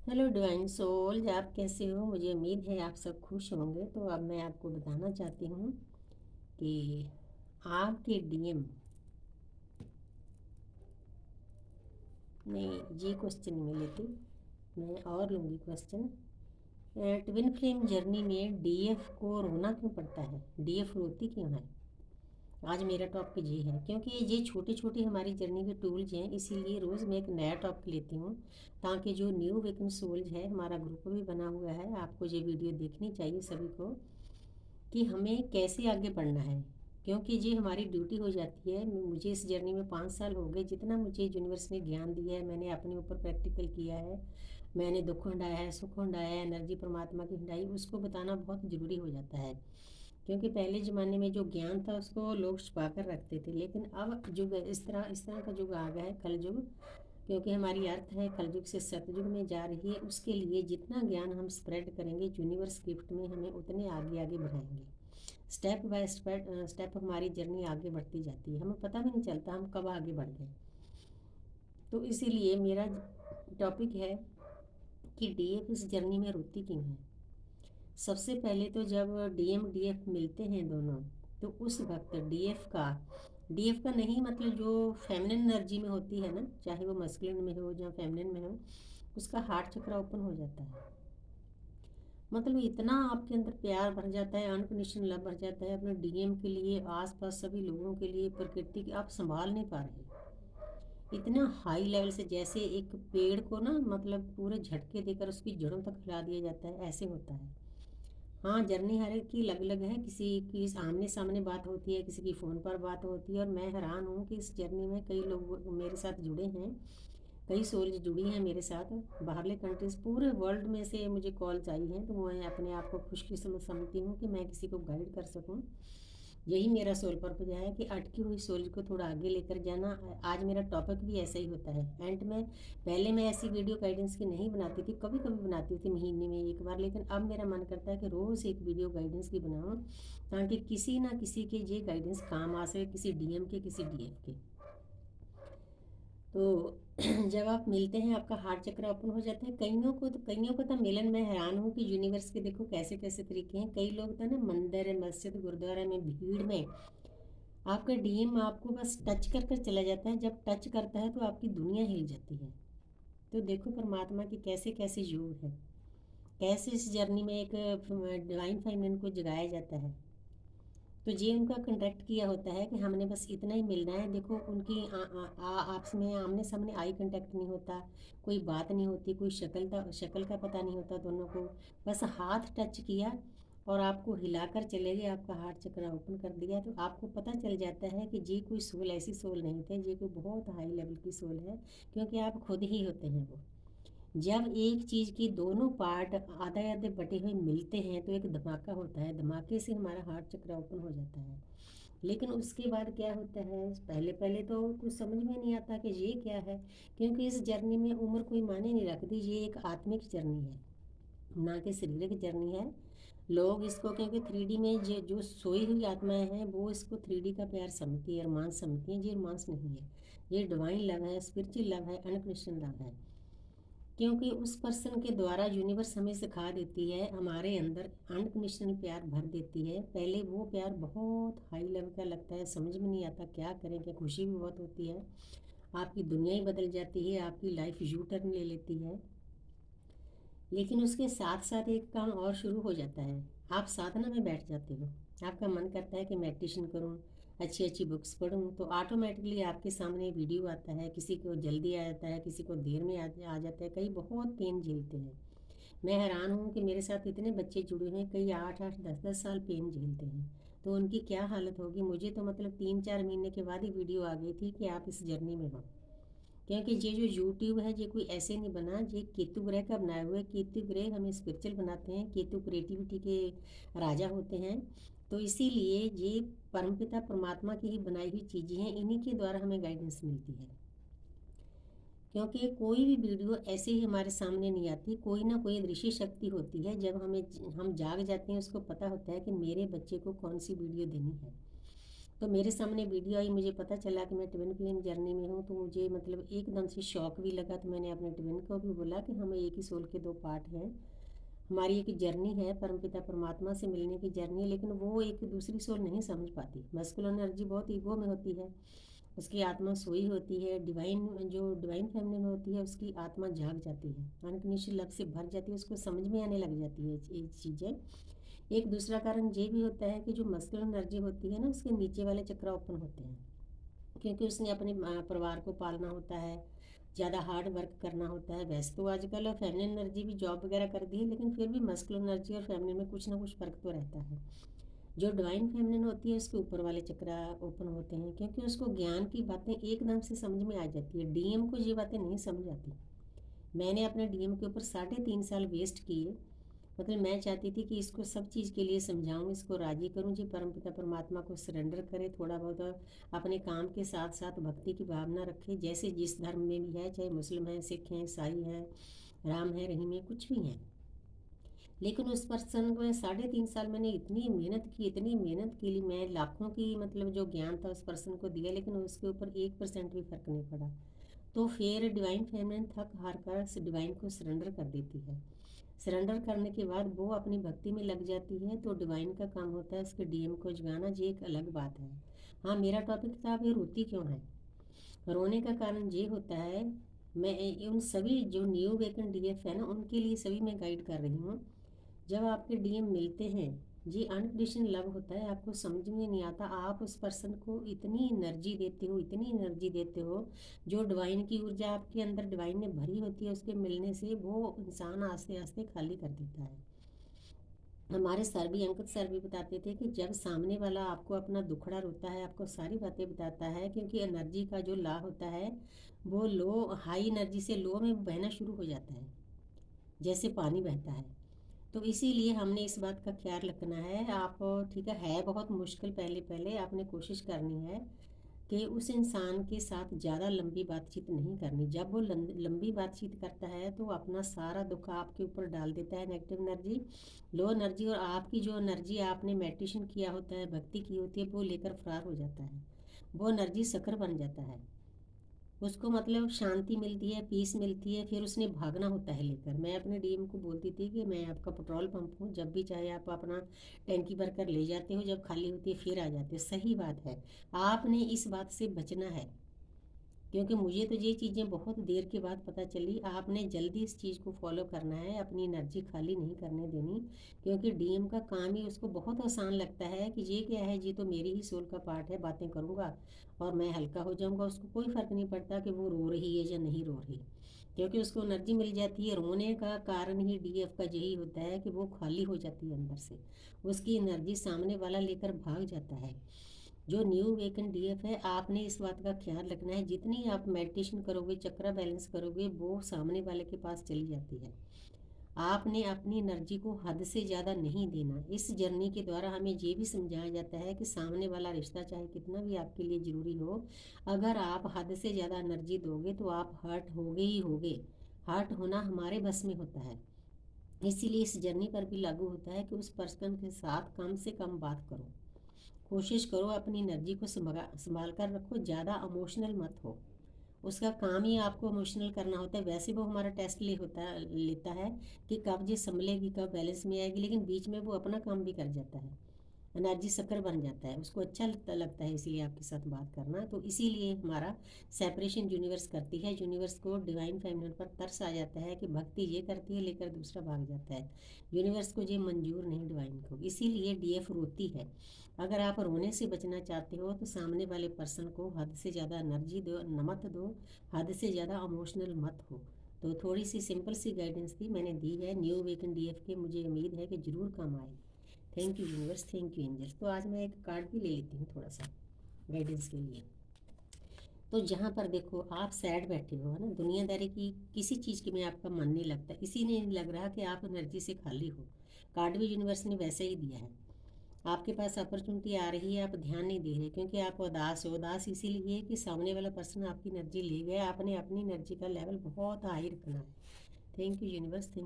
Hello divine souls, आप कैसे हो? मुझे उम्मीद है आप सब खुश होंगे। तो अब मैं आपको बताना चाहती हूँ कि आपके डीएम नहीं, ये क्वेश्चन में लेती, मैं और लूँगी क्वेश्चन। ट्विन फ्लेम जर्नी में डीएफ को रोना क्यों पड़ता है? डीएफ रोती क्यों है? आज मेरा टॉपिक ये है, क्योंकि ये छोटे छोटे हमारी जर्नी के टूल्स हैं, इसीलिए रोज़ मैं एक नया टॉपिक लेती हूँ, ताकि जो न्यू वेकन सोल्स है, हमारा ग्रुप भी बना हुआ है, आपको ये वीडियो देखनी चाहिए सभी को, कि हमें कैसे आगे बढ़ना है। क्योंकि ये हमारी ड्यूटी हो जाती है। मुझे इस जर्नी में 5 साल हो गए, जितना मुझे यूनिवर्स ने ज्ञान दिया है मैंने अपने ऊपर प्रैक्टिकल किया है। मैंने दुख हंडाया है, सुख हंडाया है, एनर्जी परमात्मा की हंडाई, उसको बताना बहुत ज़रूरी हो जाता है। क्योंकि पहले ज़माने में जो ज्ञान था उसको लोग छुपा कर रखते थे, लेकिन अब युग इस तरह का युग आ गया है, कल युग। क्योंकि हमारी अर्थ है कलयुग से सतयुग में जा रही है, उसके लिए जितना ज्ञान हम स्प्रेड करेंगे यूनिवर्स गिफ्ट में हमें उतने आगे आगे बढ़ाएंगे। स्टेप बाय स्टेप हमारी जर्नी आगे बढ़ती जाती है, हमें पता भी नहीं चलता हम कब आगे बढ़ गए। तो इसीलिए मेरा टॉपिक है कि डीएफ इस जर्नी में रोती क्यों है। सबसे पहले तो जब डीएम डीएफ मिलते हैं दोनों, तो उस वक्त डीएफ का नहीं मतलब जो फेमिनिन एनर्जी में होती है ना, चाहे वो मस्कुलिन में हो या फेमिनिन में हो, उसका हार्ट चक्र ओपन हो जाता है। मतलब इतना आपके अंदर प्यार भर जाता है, अनकंडीशनल लव भर जाता है अपने डीएम के लिए, आसपास सभी लोगों के लिए, प्रकृति की आप संभाल नहीं पा रहे। इतना हाई लेवल से, जैसे एक पेड़ को ना मतलब पूरे झटके देकर उसकी जड़ों तक हिला दिया जाता है, ऐसे होता है। हाँ, जर्नी हर एक की अलग अलग है, किसी की आमने सामने बात होती है, किसी की फ़ोन पर बात होती है। और मैं हैरान हूँ कि इस जर्नी में कई लोग मेरे साथ जुड़े हैं, कई सोल्स जुड़ी हैं मेरे साथ, बाहरले कंट्रीज पूरे वर्ल्ड में से मुझे कॉल्स आई हैं। तो मैं अपने आप को खुशकिस्मत समझती हूँ कि मैं किसी को गाइड कर सकूँ। यही मेरा सोल पर्पज है कि अटकी हुई सोल को थोड़ा आगे लेकर जाना। आज मेरा टॉपिक भी ऐसा ही होता है। एंड में पहले मैं ऐसी वीडियो गाइडेंस की नहीं बनाती थी, कभी कभी बनाती थी महीने में एक बार, लेकिन अब मेरा मन करता है कि रोज़ एक वीडियो गाइडेंस की बनाऊँ, ताकि किसी ना किसी के ये गाइडेंस काम आ सके, किसी डीएम के, किसी डीएफ के। तो जब आप मिलते हैं आपका हार्ट चक्र ओपन हो जाता है। कईयों को तो मिलन में हैरान हूँ कि यूनिवर्स के देखो कैसे कैसे तरीके हैं। कई लोग तो ना मंदिर मस्जिद गुरुद्वारा में भीड़ में आपका डीएम आपको बस टच कर कर चला जाता है। जब टच करता है तो आपकी दुनिया हिल जाती है। तो देखो परमात्मा की कैसे कैसे योग है, कैसे इस जर्नी में एक डिवाइन फाइनल को जगाया जाता है। तो ये उनका कॉन्ट्रैक्ट किया होता है कि हमने बस इतना ही मिलना है। देखो उनकी आपस में आमने सामने आई कांटेक्ट नहीं होता, कोई बात नहीं होती, कोई शक्ल का पता नहीं होता दोनों को। बस हाथ टच किया और आपको हिलाकर चले गए, आपका हार्ट चक्र ओपन कर दिया, तो आपको पता चल जाता है कि ये कोई सोल ऐसी सोल नहीं थे, ये कोई बहुत हाई लेवल की सोल है। क्योंकि आप खुद ही होते हैं वो। जब एक चीज़ की दोनों पार्ट आधे आधे बटे हुए मिलते हैं तो एक धमाका होता है, धमाके से हमारा हार्ट चक्र ओपन हो जाता है। लेकिन उसके बाद क्या होता है, पहले पहले तो कुछ समझ में नहीं आता कि ये क्या है। क्योंकि इस जर्नी में उम्र कोई मायने नहीं रखती, ये एक आत्मिक जर्नी है, ना कि शारीरिक जर्नी है। लोग इसको, क्योंकि 3D में जो सोई हुई आत्माएं हैं वो इसको 3D का प्यार समझती है, रोमांस समझती हैं। ये रोमांस नहीं है, ये डिवाइन लव है, स्पिरिचुअल लव है, अनकंडीशनल लव है। क्योंकि उस पर्सन के द्वारा यूनिवर्स हमें सिखा देती है, हमारे अंदर अनकंडीशनल प्यार भर देती है। पहले वो प्यार बहुत हाई लेवल का लगता है, समझ में नहीं आता क्या करें, क्या खुशी भी बहुत होती है, आपकी दुनिया ही बदल जाती है, आपकी लाइफ यू टर्न ले लेती है। लेकिन उसके साथ साथ एक काम और शुरू हो जाता है। आप साधना में बैठ जाते हो, आपका मन करता है कि मेडिटेशन करूं, अच्छी अच्छी बुक्स पढूं, तो ऑटोमेटिकली आपके सामने वीडियो आता है। किसी को जल्दी आ जाता है, किसी को देर में आ जाता है, कई बहुत पेन झेलते हैं। मैं हैरान हूँ कि मेरे साथ इतने बच्चे जुड़े हुए हैं, कई 8 8 10 10 साल पेन झेलते हैं। तो उनकी क्या हालत होगी। मुझे तो मतलब 3 4 महीने के बाद ही वीडियो आ गई थी कि आप इस जर्नी में हो। क्योंकि ये जो यूट्यूब है ये कोई ऐसे नहीं बना, ये केतु ग्रह का बनाया हुआ है। केतु ग्रह हमें स्पिरिचुअल बनाते हैं, केतु क्रिएटिविटी के राजा होते हैं। तो इसीलिए ये परमपिता परमात्मा की ही बनाई हुई चीज़ें हैं, इन्हीं के द्वारा हमें गाइडेंस मिलती है। क्योंकि कोई भी वीडियो ऐसे ही हमारे सामने नहीं आती, कोई ना कोई दृश्य शक्ति होती है। जब हम जाग जाते हैं, उसको पता होता है कि मेरे बच्चे को कौन सी वीडियो देनी है। तो मेरे सामने वीडियो आई, मुझे पता चला कि मैं ट्विन फ्लेम जर्नी में हूँ, तो मुझे मतलब एकदम से शौक भी लगा। तो मैंने अपने ट्विन को भी बोला कि हमें एक ही सोल के दो पार्ट हैं, हमारी एक जर्नी है, परमपिता परमात्मा से मिलने की जर्नी है, लेकिन वो एक दूसरी सोल नहीं समझ पाती। मस्कुलर एनर्जी बहुत ईगो में होती है, उसकी आत्मा सोई होती है। डिवाइन जो डिवाइन फेमिनिन होती है, उसकी आत्मा जाग जाती है, अनकंडीशनल लव से भर जाती है, उसको समझ में आने लग जाती है ये चीज़ें। एक दूसरा कारण ये भी होता है कि जो मस्कुलर एनर्जी होती है ना, उसके नीचे वाले चक्र ओपन होते हैं, क्योंकि उसने अपने परिवार को पालना होता है, ज़्यादा हार्ड वर्क करना होता है। वैसे तो आजकल फेमिनिन एनर्जी भी जॉब वगैरह करती है, लेकिन फिर भी मस्कुलर एनर्जी और फेमिनिन में कुछ ना कुछ फ़र्क तो रहता है। जो डिवाइन फेमिनिन होती है, उसके ऊपर वाले चक्र ओपन होते हैं, क्योंकि उसको ज्ञान की बातें एकदम से समझ में आ जाती है। डीएम को ये बातें नहीं समझ आती। मैंने अपने डीएम के ऊपर 3.5 साल वेस्ट किए। मतलब मैं चाहती थी कि इसको सब चीज़ के लिए समझाऊं, इसको राजी करूं जी परमपिता परमात्मा को सरेंडर करे, थोड़ा बहुत अपने काम के साथ साथ भक्ति की भावना रखे, जैसे जिस धर्म में भी है, चाहे मुस्लिम हैं, सिख हैं, ईसाई हैं, राम है, रहीम है, कुछ भी हैं। लेकिन उस पर्सन को 3.5 साल मैंने इतनी मेहनत की ली, मैं लाखों की मतलब जो ज्ञान था उस पर्सन को दिया, लेकिन उसके ऊपर 1% भी फर्क नहीं पड़ा। तो फिर डिवाइन फेमिनिन थक हार कर डिवाइन को सरेंडर कर देती है। सरेंडर करने के बाद वो अपनी भक्ति में लग जाती है, तो डिवाइन का काम होता है उसके डीएम को जगाना। ये एक अलग बात है। हाँ, मेरा टॉपिक था अब ये रोती क्यों है। रोने का कारण ये होता है, मैं उन सभी जो न्यू वेकन डीएफ है ना, उनके लिए सभी मैं गाइड कर रही हूँ। जब आपके डीएम मिलते हैं, ये अनकंडीशनल लव होता है, आपको समझ में नहीं आता। आप उस पर्सन को इतनी एनर्जी देते हो, इतनी एनर्जी देते हो, जो डिवाइन की ऊर्जा आपके अंदर डिवाइन ने भरी होती है, उसके मिलने से वो इंसान आस्ते आस्ते खाली कर देता है। हमारे सर भी, अंकित सर भी बताते थे कि जब सामने वाला आपको अपना दुखड़ा रोता है, आपको सारी बातें बताता है, क्योंकि एनर्जी का जो ला होता है वो लो हाई एनर्जी से लो में बहना शुरू हो जाता है, जैसे पानी बहता है। तो इसीलिए हमने इस बात का ख्याल रखना है। आप ठीक है बहुत मुश्किल, पहले पहले आपने कोशिश करनी है कि उस इंसान के साथ ज़्यादा लंबी बातचीत नहीं करनी। जब वो लंबी बातचीत करता है तो अपना सारा दुख आपके ऊपर डाल देता है, नेगेटिव एनर्जी, लो एनर्जी, और आपकी जो एनर्जी आपने मेडिटेशन किया होता है, भक्ति की होती है, वो लेकर फरार हो जाता है। वो एनर्जी शक्कर बन जाता है, उसको मतलब शांति मिलती है, पीस मिलती है, फिर उसने भागना होता है लेकर। मैं अपने डीएम को बोलती थी कि मैं आपका पेट्रोल पंप हूँ, जब भी चाहे आप अपना टैंकी भर कर ले जाते हो, जब खाली होती है फिर आ जाते हो। सही बात है, आपने इस बात से बचना है, क्योंकि मुझे तो ये चीज़ें बहुत देर के बाद पता चली। आपने जल्दी इस चीज़ को फॉलो करना है, अपनी एनर्जी खाली नहीं करने देनी, क्योंकि डीएम का काम ही उसको बहुत आसान लगता है कि ये क्या है, ये तो मेरी ही सोल का पार्ट है, बातें करूँगा और मैं हल्का हो जाऊँगा। उसको कोई फ़र्क नहीं पड़ता कि वो रो रही है या नहीं रो रही, क्योंकि उसको एनर्जी मिल जाती है। रोने का कारण ही डीएफ का यही होता है कि वो खाली हो जाती है अंदर से, उसकी एनर्जी सामने वाला लेकर भाग जाता है। जो न्यू वेकन डीएफ है, आपने इस बात का ख्याल रखना है, जितनी आप मेडिटेशन करोगे, चक्रा बैलेंस करोगे, वो सामने वाले के पास चली जाती है। आपने अपनी एनर्जी को हद से ज़्यादा नहीं देना। इस जर्नी के द्वारा हमें ये भी समझाया जाता है कि सामने वाला रिश्ता चाहे कितना भी आपके लिए ज़रूरी हो, अगर आप हद से ज़्यादा एनर्जी दोगे तो आप हर्ट होगे ही होगे। हर्ट होना हमारे बस में होता है। इसीलिए इस जर्नी पर भी लागू होता है कि उस पर्सन के साथ कम से कम बात करो, कोशिश करो अपनी एनर्जी को संभाल कर रखो, ज़्यादा इमोशनल मत हो। उसका काम ही आपको इमोशनल करना होता है। वैसे वो हमारा टेस्ट लेता है कि कब ये संभलेगी, कब बैलेंस में आएगी, लेकिन बीच में वो अपना काम भी कर जाता है, एनर्जी शक्कर बन जाता है, उसको अच्छा लगता है इसलिए आपके साथ बात करना। तो इसीलिए हमारा सेपरेशन यूनिवर्स करती है। यूनिवर्स को डिवाइन फेमिनिन पर तरस आ जाता है कि भक्ति ये करती है, लेकर दूसरा भाग जाता है। यूनिवर्स को ये मंजूर नहीं, डिवाइन को, इसीलिए डीएफ रोती है। अगर आप रोने से बचना चाहते हो तो सामने वाले पर्सन को हद से ज़्यादा एनर्जी दो, मत दो, हद से ज़्यादा इमोशनल मत हो। तो थोड़ी सी सिंपल सी गाइडेंस थी मैंने दी है न्यू वेकन डीएफ के, मुझे उम्मीद है कि ज़रूर काम आए। Thank you universe, thank you angels. तो आज मैं एक कार्ड भी ले लेती हूँ थोड़ा सा गाइडेंस के लिए। तो जहाँ पर देखो आप सैड बैठे हो, है ना, दुनियादारी की किसी चीज़ के में आपका मन नहीं लगता, इसी नहीं लग रहा कि आप एनर्जी से खाली हो। कार्ड भी यूनिवर्स ने वैसे ही दिया है। आपके पास अपॉर्चुनिटी आ रही है, आप ध्यान नहीं दे रहे, क्योंकि आप उदास हो। उदास इसीलिए कि सामने वाला पर्सन आपकी एनर्जी ले गया। आपने अपनी एनर्जी का लेवल बहुत हाई रखना है। Thank you universe, thank you.